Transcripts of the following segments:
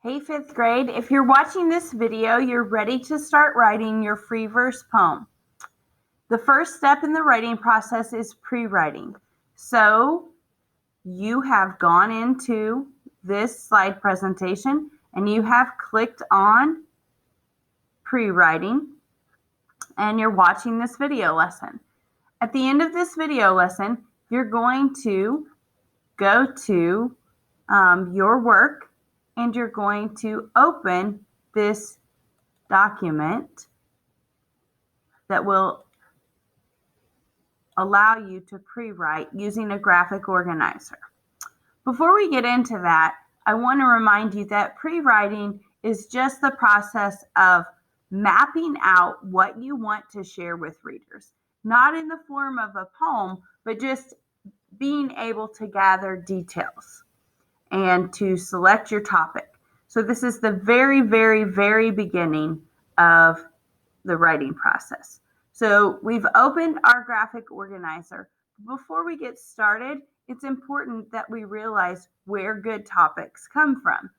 Hey, fifth grade, if you're watching this video, you're ready to start writing your free verse poem. The first step in the writing process is pre-writing. So you have gone into this slide presentation and you have clicked on pre-writing and you're watching this video lesson. At the end of this video lesson, you're going to go to your work and you're going to open this document that will allow you to pre-write using a graphic organizer. Before we get into that, I want to remind you that pre-writing is just the process of mapping out what you want to share with readers, not in the form of a poem, but just being able to gather details and to select your topic. So this is the very, very, very beginning of the writing process. So we've opened our graphic organizer. Before we get started, it's important that we realize where good topics come from.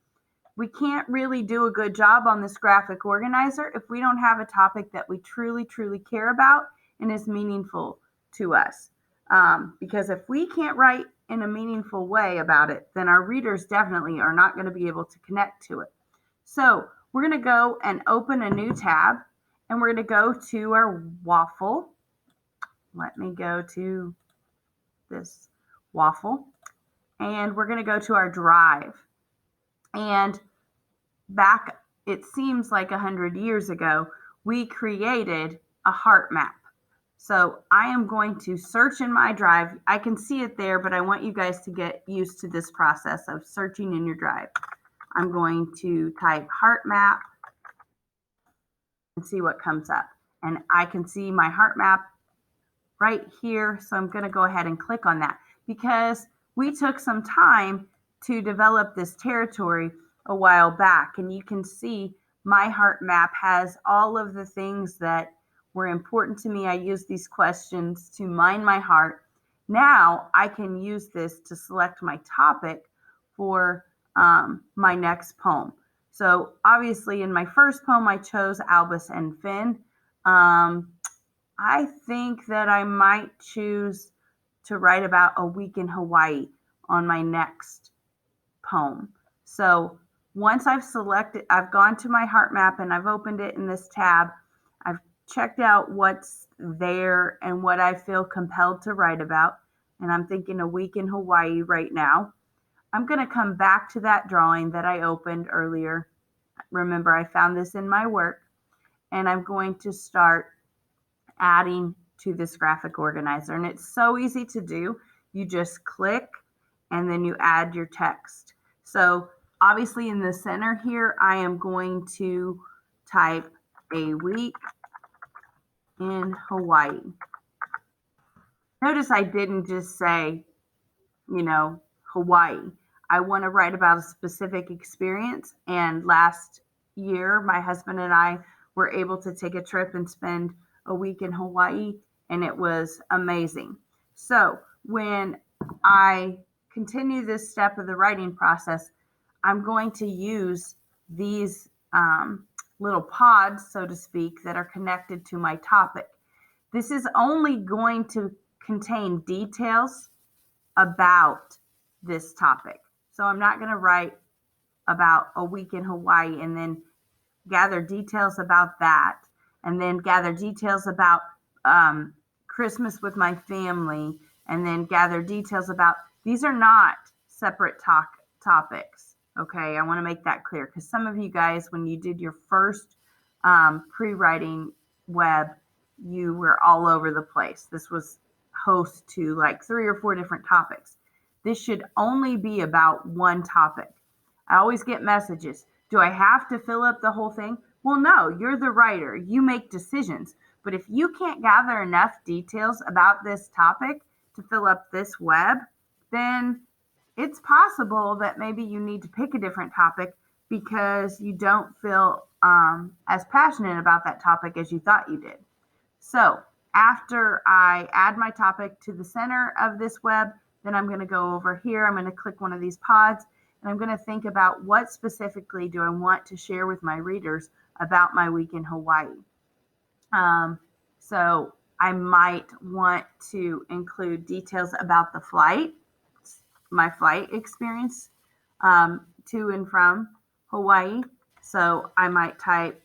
We can't really do a good job on this graphic organizer if we don't have a topic that we truly, truly care about and is meaningful to us. Because if we can't write in a meaningful way about it, then our readers definitely are not going to be able to connect to it. So we're going to go and open a new tab, and we're going to go to our waffle. Let me go to this waffle, and we're going to go to our drive. And back, it seems like 100 years ago, we created a heart map. So I am going to search in my drive. I can see it there, but I want you guys to get used to this process of searching in your drive. I'm going to type heart map and see what comes up. And I can see my heart map right here. So I'm going to go ahead and click on that because we took some time to develop this territory a while back. And you can see my heart map has all of the things that were important to me. I use these questions to mine my heart. Now I can use this to select my topic for my next poem. So obviously in my first poem, I chose Albus and Finn. I think that I might choose to write about a week in Hawaii on my next poem. So once I've selected, I've gone to my heart map and I've opened it in this tab. I've checked out what's there and what I feel compelled to write about. And I'm thinking a week in Hawaii right now. I'm going to come back to that drawing that I opened earlier. Remember, I found this in my work, and I'm going to start adding to this graphic organizer. And it's so easy to do. You just click and then you add your text. So obviously in the center here, I am going to type a week in Hawaii. Notice I didn't just say, Hawaii. I want to write about a specific experience. And last year, my husband and I were able to take a trip and spend a week in Hawaii, and it was amazing. So when I continue this step of the writing process, I'm going to use these little pods, so to speak, that are connected to my topic. This is only going to contain details about this topic. So I'm not going to write about a week in Hawaii and then gather details about that and then gather details about Christmas with my family and then gather details about, these are not separate topics. Okay, I want to make that clear because some of you guys, when you did your first pre-writing web, you were all over the place. This was host to like 3 or 4 different topics. This should only be about one topic. I always get messages. Do I have to fill up the whole thing? Well, no, you're the writer. You make decisions. But if you can't gather enough details about this topic to fill up this web, then it's possible that maybe you need to pick a different topic because you don't feel as passionate about that topic as you thought you did. So after I add my topic to the center of this web, then I'm going to go over here. I'm going to click one of these pods, and I'm going to think about what specifically do I want to share with my readers about my week in Hawaii. So I might want to include details about the flight, my flight experience to and from Hawaii. So I might type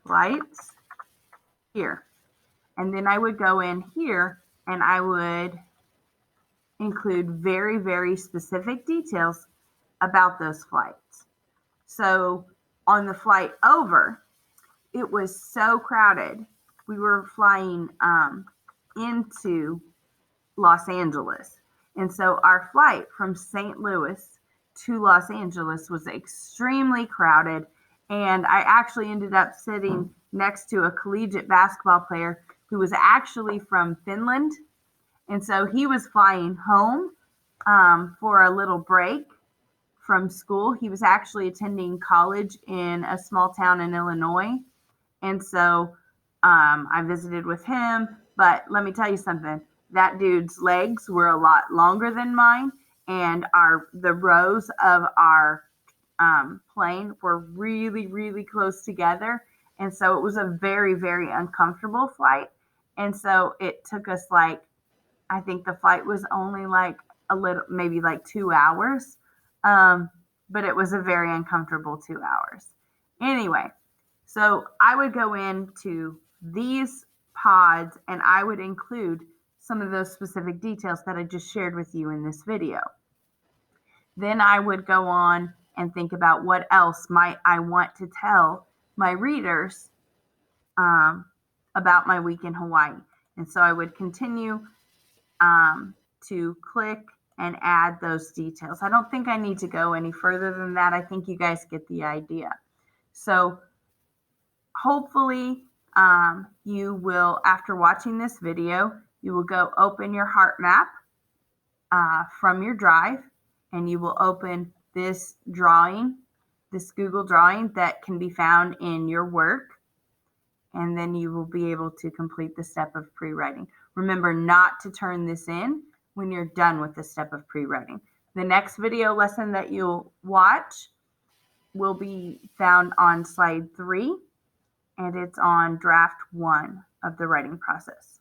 flights here. And then I would go in here and I would include very, very specific details about those flights. So on the flight over, it was so crowded. We were flying into Los Angeles. And so our flight from St. Louis to Los Angeles was extremely crowded. And I actually ended up sitting next to a collegiate basketball player who was actually from Finland. And so he was flying home for a little break from school. He was actually attending college in a small town in Illinois. And so I visited with him. But let me tell you something. That dude's legs were a lot longer than mine, and the rows of our plane were really, really close together. And so it was a very, very uncomfortable flight. And so it took us I think the flight was only maybe 2 hours. But it was a very uncomfortable 2 hours. Anyway, so I would go into these pods and I would include some of those specific details that I just shared with you in this video. Then I would go on and think about what else might I want to tell my readers about my week in Hawaii. And so I would continue to click and add those details. I don't think I need to go any further than that. I think you guys get the idea. So hopefully you will, after watching this video, you will go open your heart map from your drive, and you will open this drawing, this Google drawing that can be found in your work, and then you will be able to complete the step of pre-writing. Remember not to turn this in when you're done with the step of pre-writing. The next video lesson that you'll watch will be found on slide 3, and it's on draft 1 of the writing process.